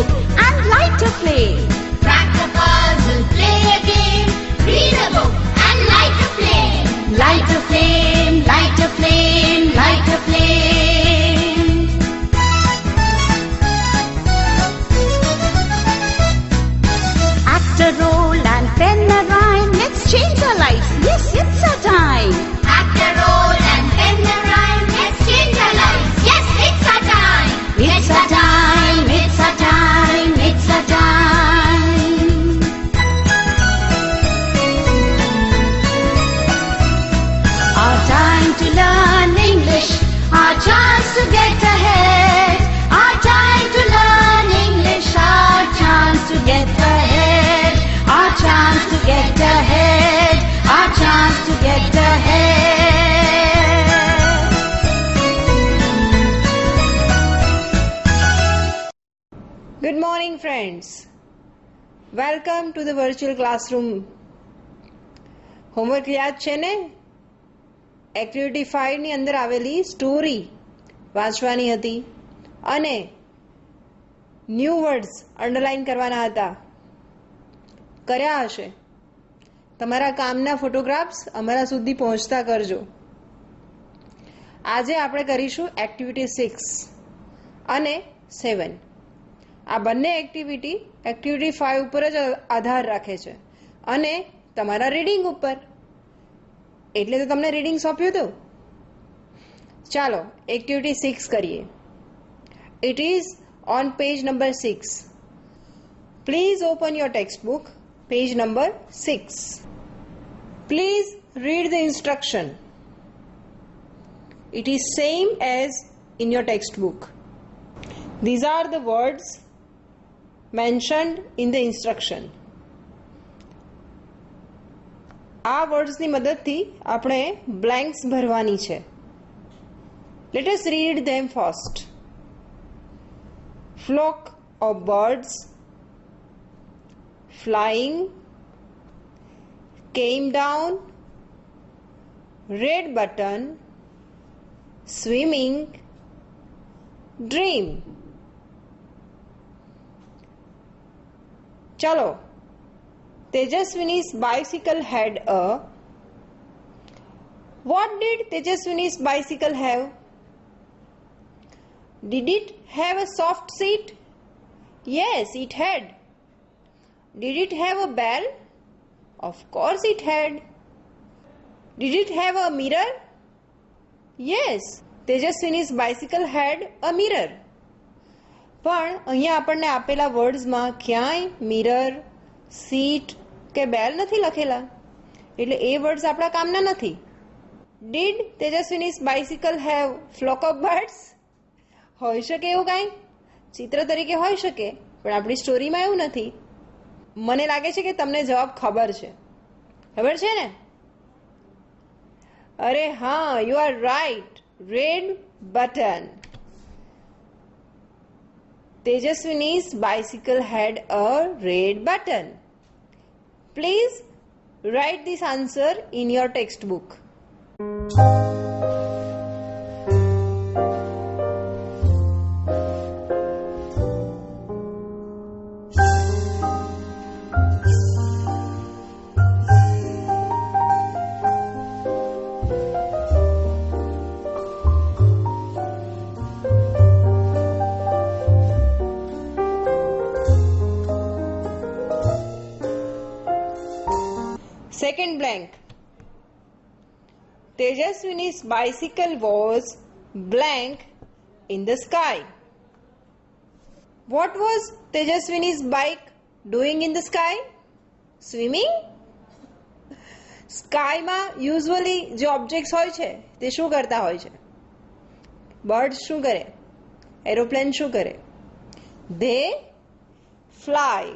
book and light a flame. Crack the puzzle, play a game. Read a book and light a flame. Light a flame, light a flame, light a flame. Act a role and pen a rhyme. Let's change our lives. Yes, it's our time. Act a role and pen a rhyme. Let's change our lives. Yes, it's our time. It's our time, it's our time, it's our time. Our time to learn English, our chance to get ahead. Our time to learn English, our chance to get ahead. Our chance to get ahead, our chance to get ahead. Good morning, friends. Welcome to the virtual classroom. Homework યાદ છે ને? Activity 5 ની અંદર આવેલી story વાંચવાની હતી અને new words underline કરવાના હતા. કર્યા હશે. તમારા કામના ફોટોગ્રાફ્સ અમારા સુધી પહોંચતા કરજો. આજે આપણે કરીશું એક્ટિવિટી 6 અને 7. આ બંને એક્ટિવિટી 5 ઉપર જ આધાર રાખે છે અને તમારા રીડિંગ ઉપર. એટલે તો તમને રીડિંગ સોંપ્યું હતું. ચાલો એક્ટિવિટી 6 કરીએ. It is on page number 6. Please open your text book, page number 6. Please read the instruction. It is same as in your textbook. These are the words mentioned in the instruction. આ વર્ડ્સની મદદથી આપણે blanks ભરવાની છે. Let us read them first. Flock of birds flying, came down, red button, swimming, dream. Chalo. Tejaswini's bicycle had a. What did Tejaswini's bicycle have? Did it have a soft seat? Yes, it had. Did it have a bell? Of course it had. Did it have a mirror? Yes, Tejaswini's bicycle had a mirror. પણ અહીંયા આપણને આપેલા વર્ડ્સમાં ક્યાંય mirror, seat કે બેલ નથી લખેલા, એટલે એ words આપણા કામના નથી. Did Tejaswini's bicycle have flock of birds? હોઈ શકે એવું કાંઈ ચિત્ર તરીકે હોઈ શકે, પણ આપણી સ્ટોરીમાં એવું નથી. મને લાગે છે કે તમને જવાબ ખબર છે. ખબર છે ને? અરે હા, you are right. Red button. Tejaswini's bicycle had a red button. Please write this answer in your textbook. Second blank. Tejaswini's bicycle was blank in the sky. What was Tejaswini's bike doing in the sky? Swimming? સ્કાયમાં usually જે objects હોય છે તે શું કરતા હોય છે? Birds શું કરે? એરોપ્લેન શું કરે? They fly.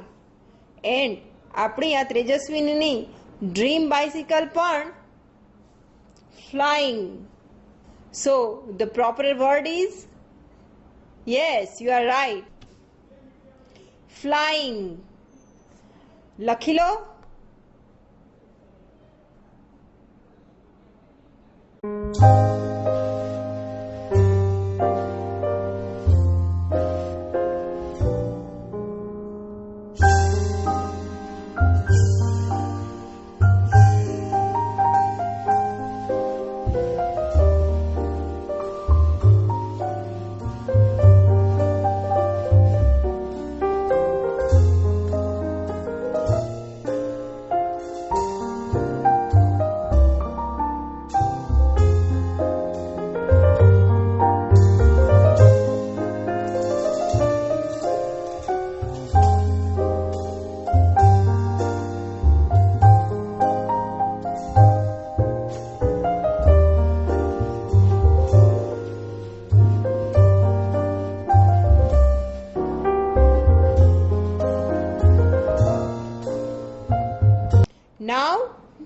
એન્ડ આપણી આ તેજસ્વીની ડ્રીમ બાઇસિકલ પણ flying. So the proper word is, yes, you are right, flying. લખી લો.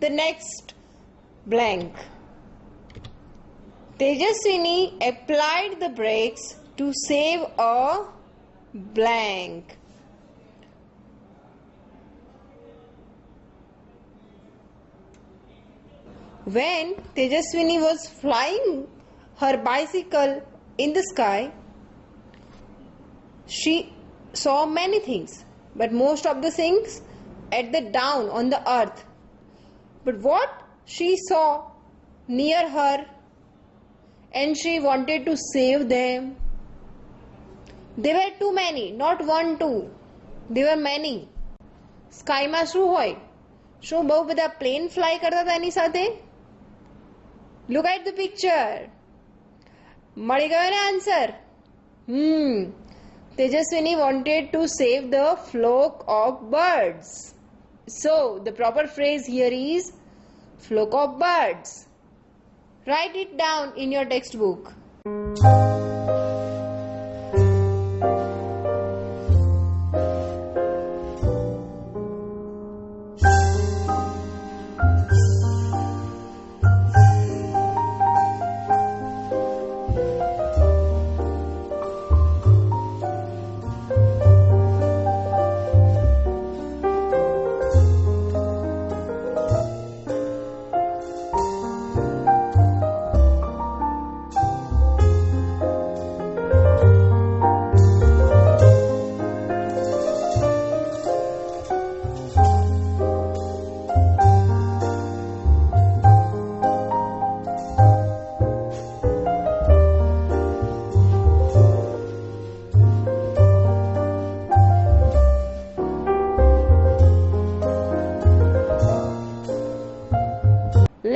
the next blank. Tejaswini applied the brakes to save a blank. When Tejaswini was flying her bicycle in the sky, she saw many things, but most of the things at the down on the earth. But what she saw near her, and she wanted to save them. There were too many, not one, two. There were many. સ્કાયમાં શું હોય? શું બહુ બધા plane fly કરતા હતા એની સાથે? Look at the picture. મળી ગયો ને answer? Tejaswini wanted to save the flock of birds. So, the proper phrase here is flock of birds. Write it down in your textbook.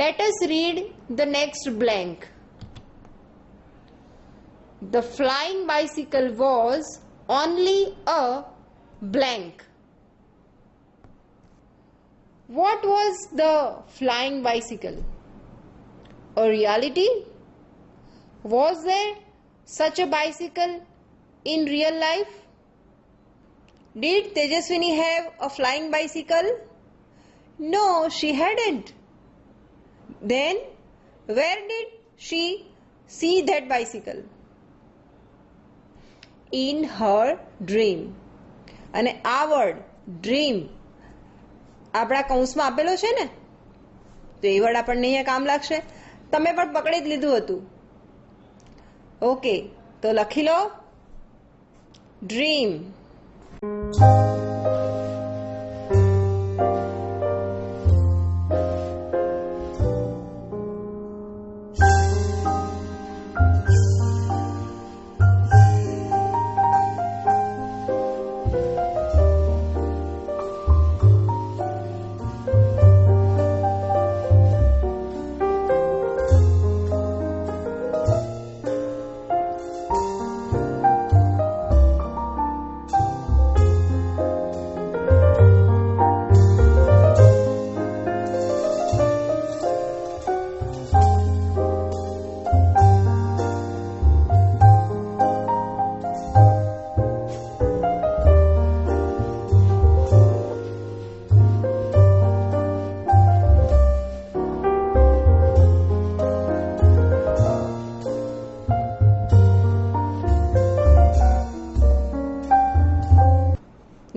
Let us read the next blank. The flying bicycle was only a blank. What was the flying bicycle? A reality? Was there such a bicycle in real life? Did Tejaswini have a flying bicycle? No, she hadn't. Then, where did she see that bicycle? In her dream. અને આ word dream આપણા કૌંસમાં આપેલો છે ને, તો એ word આપણને અહીંયા કામ લાગશે. તમે પણ પકડી જ લીધું હતું. ઓકે, તો લખી લો dream.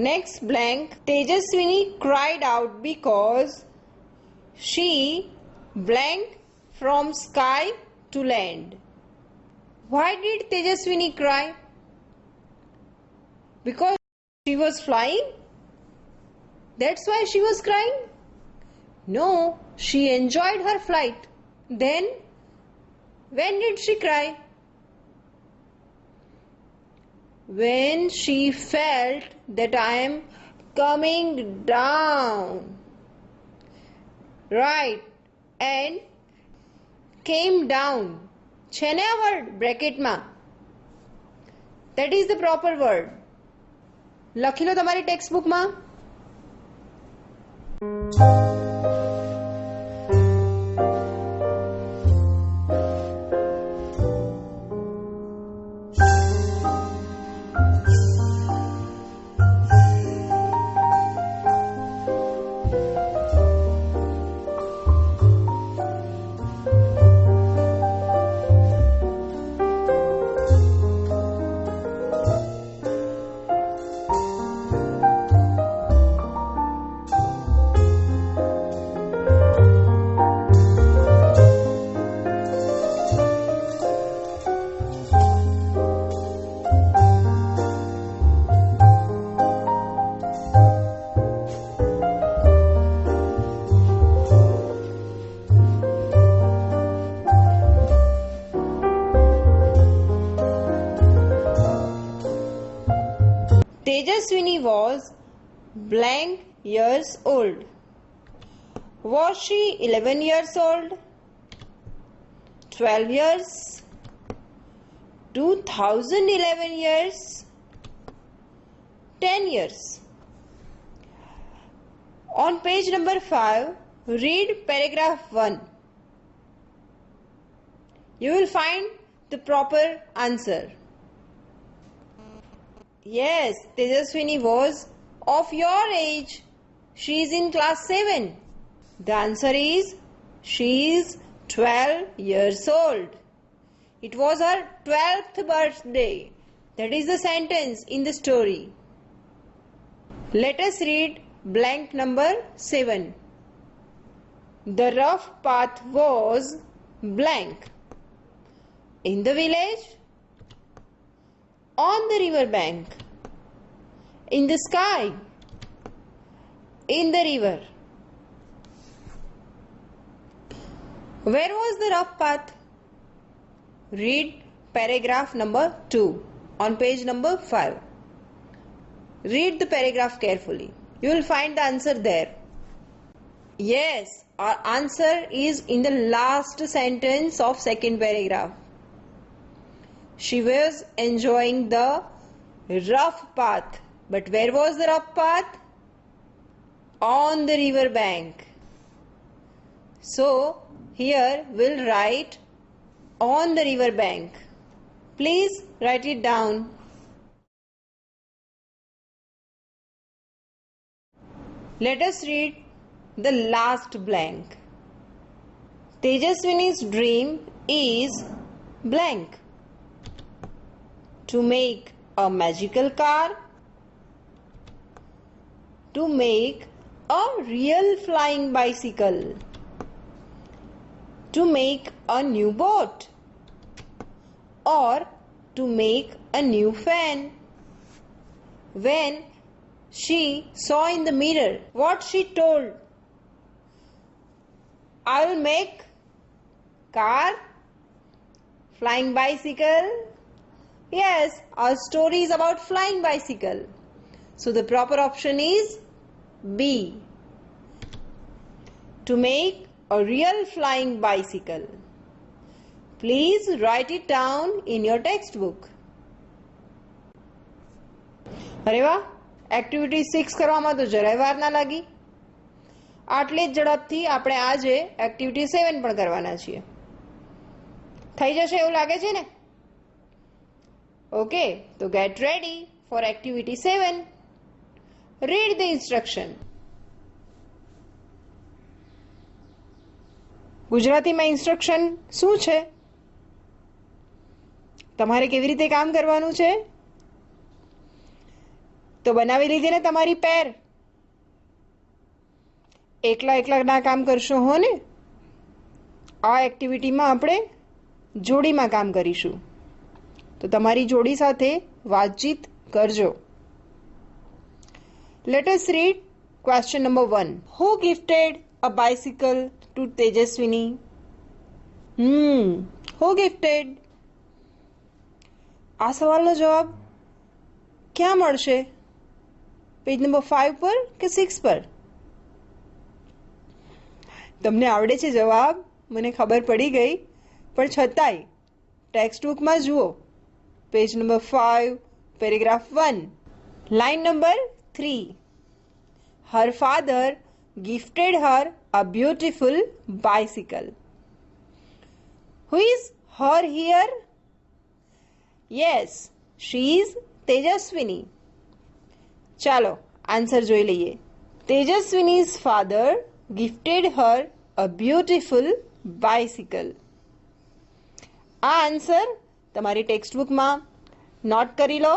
Next blank, Tejaswini cried out because she blank from sky to land. Why did Tejaswini cry? Because she was flying? That's why she was crying? No, she enjoyed her flight. Then, when did she cry? When she felt that I am coming down. Right, and came down. છે ને આ word બ્રેકેટમાં? That is the proper word. લખી લો તમારી text બુકમાં. Tejaswini was blank years old. Was she 11 years old? 12 years? 2011 years? 10 years? On page number 5, read paragraph 1. You will find the proper answer. Yes, Tejaswini was of your age. She is in class 7. The answer is she is 12 years old. It was her 12th birthday. That is the sentence in the story. Let us read blank number 7. The rough path was blank. In the village, on the river bank, in the sky, in the river. Where was the rough path? Read paragraph number 2 on page number 5. Read the paragraph carefully. You will find the answer there. Yes, our answer is in the last sentence of second paragraph. She was enjoying the rough path. But where was the rough path? On the river bank. So, here we'll write on the river bank. Please write it down. Let us read the last blank. Tejaswini's dream is blank. To make a magical car, to make a real flying bicycle, to make a new boat, or to make a new fan. When she saw in the mirror, what she told? I will make car, flying bicycle. Yes, our story is about flying bicycle. So the proper option is B. To make a real flying bicycle. Please write it down in your textbook. અરે વાહ, activity 6 કરવામાં તો જરાય વાર ના લાગી. આટલી જ ઝડપથી આપણે આજે એક્ટિવિટી 7 પણ કરવાના છીએ. થઈ જશે એવું લાગે છે ને? ઓકે, તો gate ready for activity 7. Read the instruction. ગુજરાતીમાં ઇન્સ્ટ્રક્શન શું છે? તમારે કેવી રીતે કામ કરવાનું છે? તો બનાવી લીધી ને તમારી પેર? એકલા એકલા ના કામ કરશો હો ને? આ એક્ટિવિટીમાં આપણે જોડીમાં કામ કરીશું. તો તમારી જોડી સાથે વાતચીત કરજો. Let us read question number 1. Who gifted a bicycle to Tejaswini? Who gifted? આ સવાલનો જવાબ ક્યાં મળશે? પેજ નંબર 5 પર કે 6 પર? તમને આવડે છે જવાબ, મને ખબર પડી ગઈ, પણ છતાંય ટેક્સ્ટબુકમાં જુઓ. Page number 5, paragraph 1, line number 3. Her father gifted her a beautiful bicycle. Who is her here? Yes, she is Tejaswini. ચાલો આન્સર જોઈ લઈએ. Tejaswini's father gifted her a beautiful bicycle. આ આન્સર તમારી ટેક્સ્ટબુકમાં નોટ કરી લો.